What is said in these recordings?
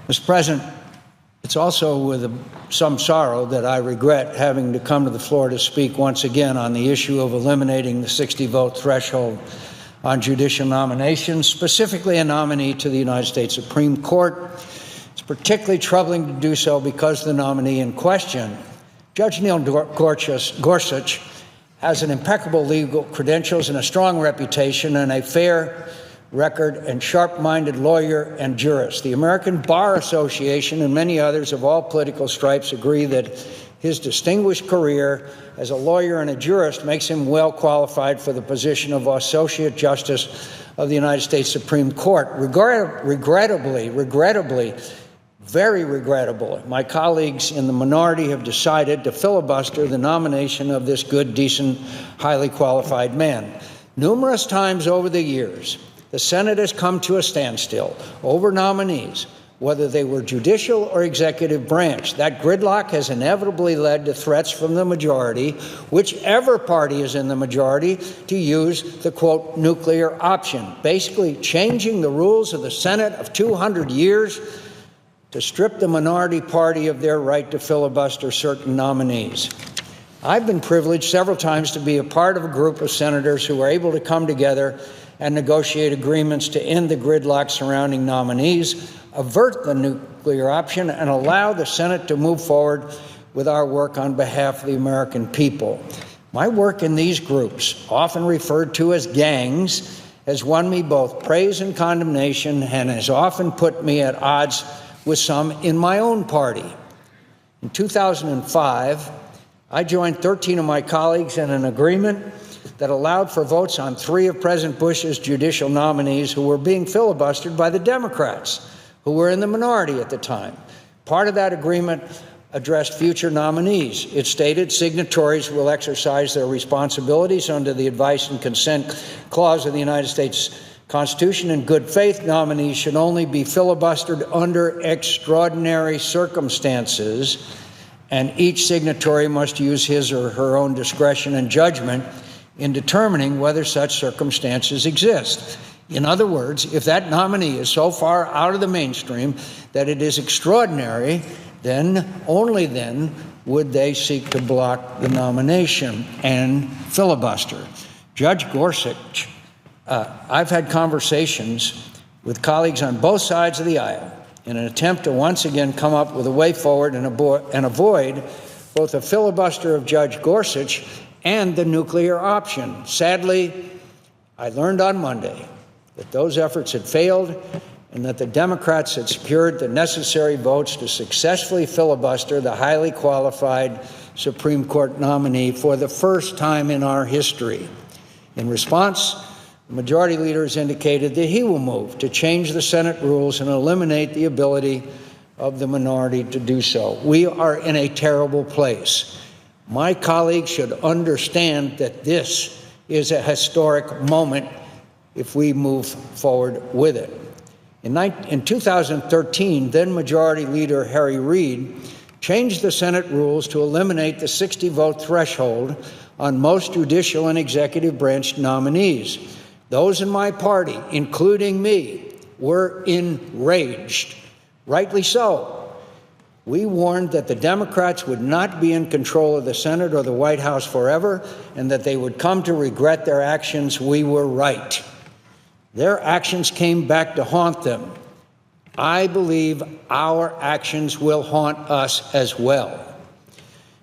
Mr. President, it's also with some sorrow that I regret having to come to the floor to speak once again on the issue of eliminating the 60-vote threshold on judicial nominations, specifically a nominee to the United States Supreme Court. It's particularly troubling to do so because the nominee in question, Judge Neil Gorsuch, has an impeccable legal credentials and a strong reputation and a fair record and sharp-minded lawyer and jurist. The American Bar Association and many others of all political stripes agree that his distinguished career as a lawyer and a jurist makes him well qualified for the position of Associate Justice of the United States Supreme Court. Regrettably, very regrettable, my colleagues in the minority have decided to filibuster the nomination of this good, decent, highly qualified man. Numerous times over the years, the Senate has come to a standstill over nominees, whether they were judicial or executive branch. That gridlock has inevitably led to threats from the majority, whichever party is in the majority, to use the, quote, nuclear option, basically changing the rules of the Senate of 200 years to strip the minority party of their right to filibuster certain nominees. I've been privileged several times to be a part of a group of senators who were able to come together and negotiate agreements to end the gridlock surrounding nominees, avert the nuclear option, and allow the Senate to move forward with our work on behalf of the American people. My work in these groups, often referred to as gangs, has won me both praise and condemnation and has often put me at odds with some in my own party. In 2005, I joined 13 of my colleagues in an agreement that allowed for votes on 3 of President Bush's judicial nominees who were being filibustered by the Democrats, who were in the minority at the time. Part of that agreement addressed future nominees. It stated signatories will exercise their responsibilities under the advice and consent clause of the United States Constitution in good faith. Nominees should only be filibustered under extraordinary circumstances, and each signatory must use his or her own discretion and judgment in determining whether such circumstances exist. In other words, if that nominee is so far out of the mainstream that it is extraordinary, then only then would they seek to block the nomination and filibuster. Judge Gorsuch, I've had conversations with colleagues on both sides of the aisle in an attempt to once again come up with a way forward and avoid both a filibuster of Judge Gorsuch and the nuclear option. Sadly, I learned on Monday that those efforts had failed and that the Democrats had secured the necessary votes to successfully filibuster the highly qualified Supreme Court nominee for the first time in our history. In response, the majority leader has indicated that he will move to change the Senate rules and eliminate the ability of the minority to do so. We are in a terrible place. My colleagues should understand that this is a historic moment if we move forward with it. In 2013, then Majority Leader Harry Reid changed the Senate rules to eliminate the 60-vote threshold on most judicial and executive branch nominees. Those in my party, including me, were enraged. Rightly so. We warned that the Democrats would not be in control of the Senate or the White House forever, and that they would come to regret their actions. We were right. Their actions came back to haunt them. I believe our actions will haunt us as well.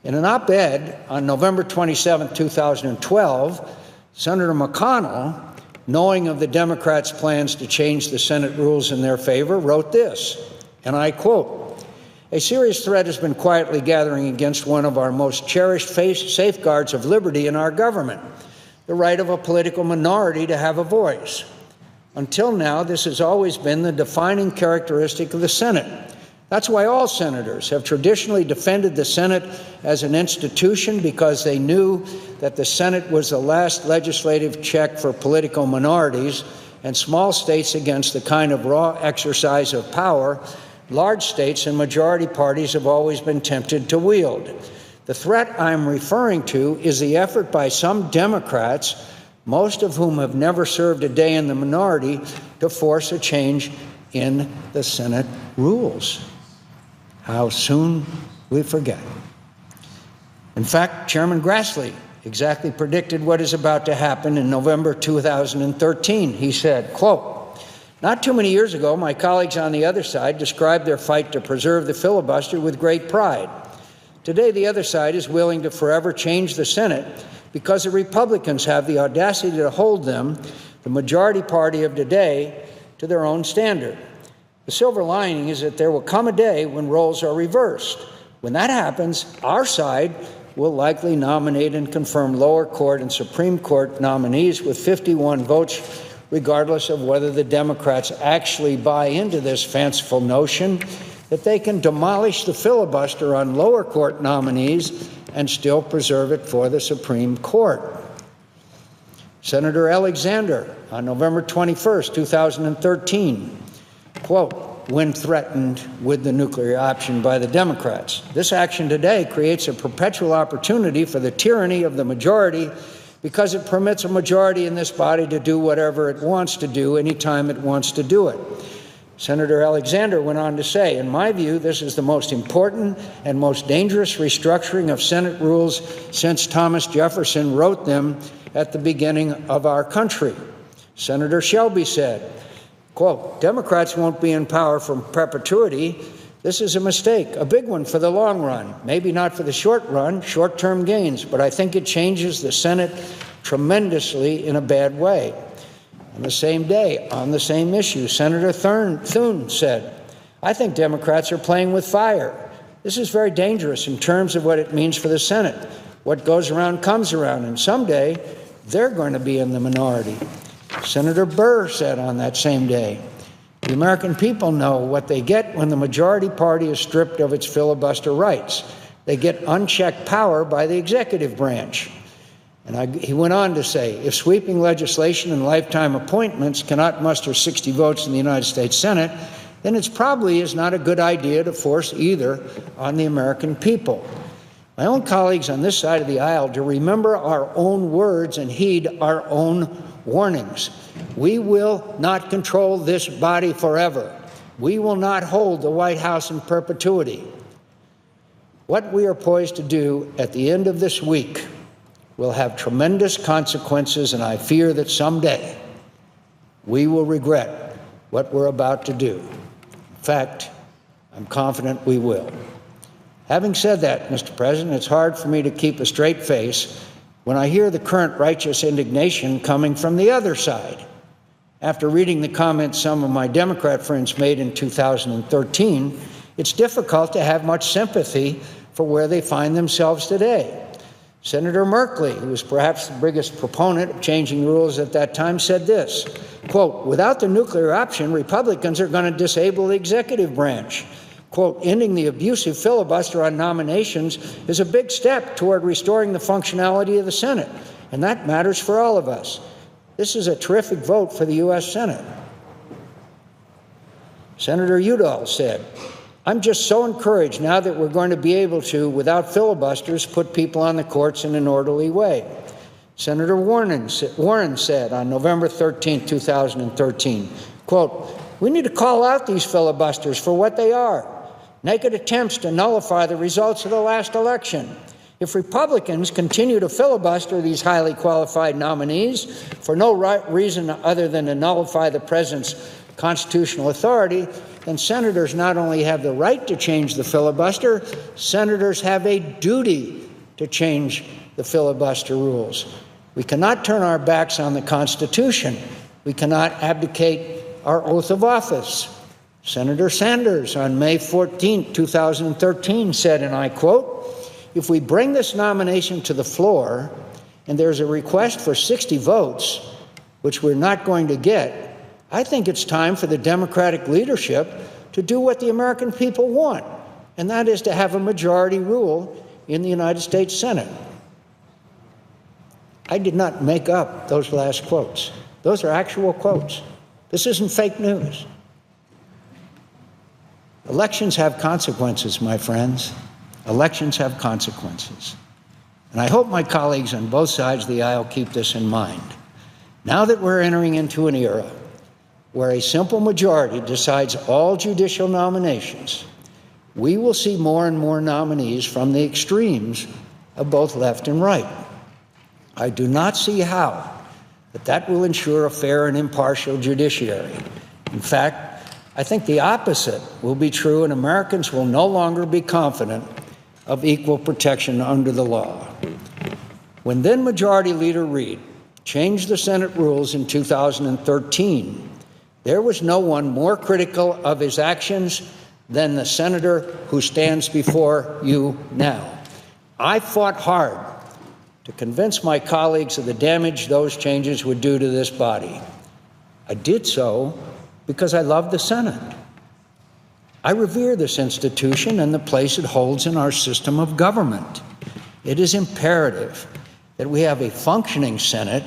In an op-ed on November 27, 2012, Senator McConnell, knowing of the Democrats' plans to change the Senate rules in their favor, wrote this, and I quote, "A serious threat has been quietly gathering against one of our most cherished safeguards of liberty in our government, the right of a political minority to have a voice. Until now, this has always been the defining characteristic of the Senate. That's why all senators have traditionally defended the Senate as an institution, because they knew that the Senate was the last legislative check for political minorities and small states against the kind of raw exercise of power large states and majority parties have always been tempted to wield. The threat I'm referring to is the effort by some Democrats, most of whom have never served a day in the minority, to force a change in the Senate rules. How soon we forget. In fact, Chairman Grassley exactly predicted what is about to happen in November 2013. He said, quote, "Not too many years ago, my colleagues on the other side described their fight to preserve the filibuster with great pride. Today, the other side is willing to forever change the Senate because the Republicans have the audacity to hold them, the majority party of today, to their own standard. The silver lining is that there will come a day when roles are reversed. When that happens, our side will likely nominate and confirm lower court and Supreme Court nominees with 51 votes, regardless of whether the Democrats actually buy into this fanciful notion that they can demolish the filibuster on lower court nominees and still preserve it for the Supreme Court." Senator Alexander, on November 21st, 2013, quote, when threatened with the nuclear option by the Democrats, "This action today creates a perpetual opportunity for the tyranny of the majority because it permits a majority in this body to do whatever it wants to do anytime it wants to do it." Senator Alexander went on to say, "In my view, this is the most important and most dangerous restructuring of Senate rules since Thomas Jefferson wrote them at the beginning of our country." Senator Shelby said, quote, "Democrats won't be in power from perpetuity. This is a mistake, a big one for the long run, maybe not for the short run, short-term gains, but I think it changes the Senate tremendously in a bad way." On the same day, on the same issue, Senator Thune said, "I think Democrats are playing with fire. This is very dangerous in terms of what it means for the Senate. What goes around comes around, and someday they're going to be in the minority." Senator Burr said on that same day, "The American people know what they get when the majority party is stripped of its filibuster rights. They get unchecked power by the executive branch." And he went on to say, "If sweeping legislation and lifetime appointments cannot muster 60 votes in the United States Senate, then it probably is not a good idea to force either on the American people." My own colleagues on this side of the aisle to remember our own words and heed our own warnings. We will not control this body forever. We will not hold the White House in perpetuity. What we are poised to do at the end of this week will have tremendous consequences, and I fear that someday we will regret what we're about to do. In fact, I'm confident we will. Having said that, Mr. President, it's hard for me to keep a straight face when I hear the current righteous indignation coming from the other side. After reading the comments some of my Democrat friends made in 2013, it's difficult to have much sympathy for where they find themselves today. Senator Merkley, who was perhaps the biggest proponent of changing rules at that time, said this, quote, "Without the nuclear option, Republicans are going to disable the executive branch. Quote, ending the abusive filibuster on nominations is a big step toward restoring the functionality of the Senate, and that matters for all of us. This is a terrific vote for the U.S. Senate." Senator Udall said, "I'm just so encouraged now that we're going to be able to, without filibusters, put people on the courts in an orderly way." Senator Warren said on November 13, 2013, quote, "We need to call out these filibusters for what they are, naked attempts to nullify the results of the last election. If Republicans continue to filibuster these highly qualified nominees for no reason other than to nullify the president's constitutional authority, then senators not only have the right to change the filibuster, senators have a duty to change the filibuster rules. We cannot turn our backs on the Constitution. We cannot abdicate our oath of office." Senator Sanders on May 14, 2013 said, and I quote, "If we bring this nomination to the floor and there's a request for 60 votes, which we're not going to get, I think it's time for the Democratic leadership to do what the American people want, and that is to have a majority rule in the United States Senate." I did not make up those last quotes. Those are actual quotes. This isn't fake news. Elections have consequences, my friends. Elections have consequences. And I hope my colleagues on both sides of the aisle keep this in mind. Now that we're entering into an era where a simple majority decides all judicial nominations, we will see more and more nominees from the extremes of both left and right. I do not see how that will ensure a fair and impartial judiciary. In fact, I think the opposite will be true, and Americans will no longer be confident of equal protection under the law. When then Majority Leader Reid changed the Senate rules in 2013, there was no one more critical of his actions than the senator who stands before you now. I fought hard to convince my colleagues of the damage those changes would do to this body. I did so because I love the Senate. I revere this institution and the place it holds in our system of government. It is imperative that we have a functioning Senate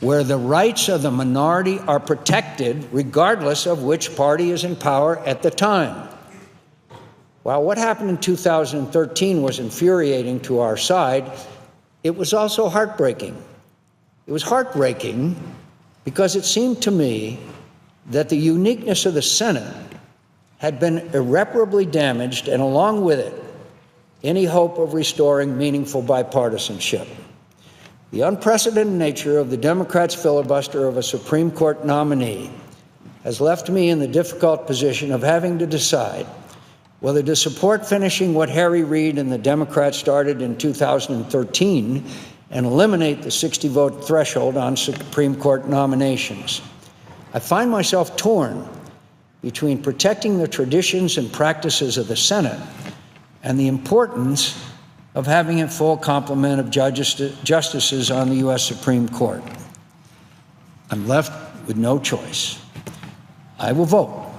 where the rights of the minority are protected regardless of which party is in power at the time. While what happened in 2013 was infuriating to our side, it was also heartbreaking. It was heartbreaking because it seemed to me that the uniqueness of the Senate had been irreparably damaged, and along with it, any hope of restoring meaningful bipartisanship. The unprecedented nature of the Democrats' filibuster of a Supreme Court nominee has left me in the difficult position of having to decide whether to support finishing what Harry Reid and the Democrats started in 2013 and eliminate the 60-vote threshold on Supreme Court nominations. I find myself torn between protecting the traditions and practices of the Senate and the importance of having a full complement of justices on the U.S. Supreme Court. I'm left with no choice. I will vote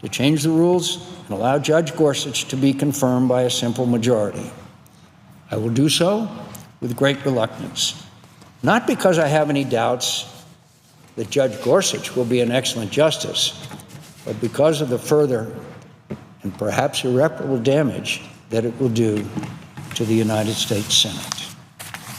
to change the rules and allow Judge Gorsuch to be confirmed by a simple majority. I will do so with great reluctance, not because I have any doubts that Judge Gorsuch will be an excellent justice, but because of the further and perhaps irreparable damage that it will do to the United States Senate.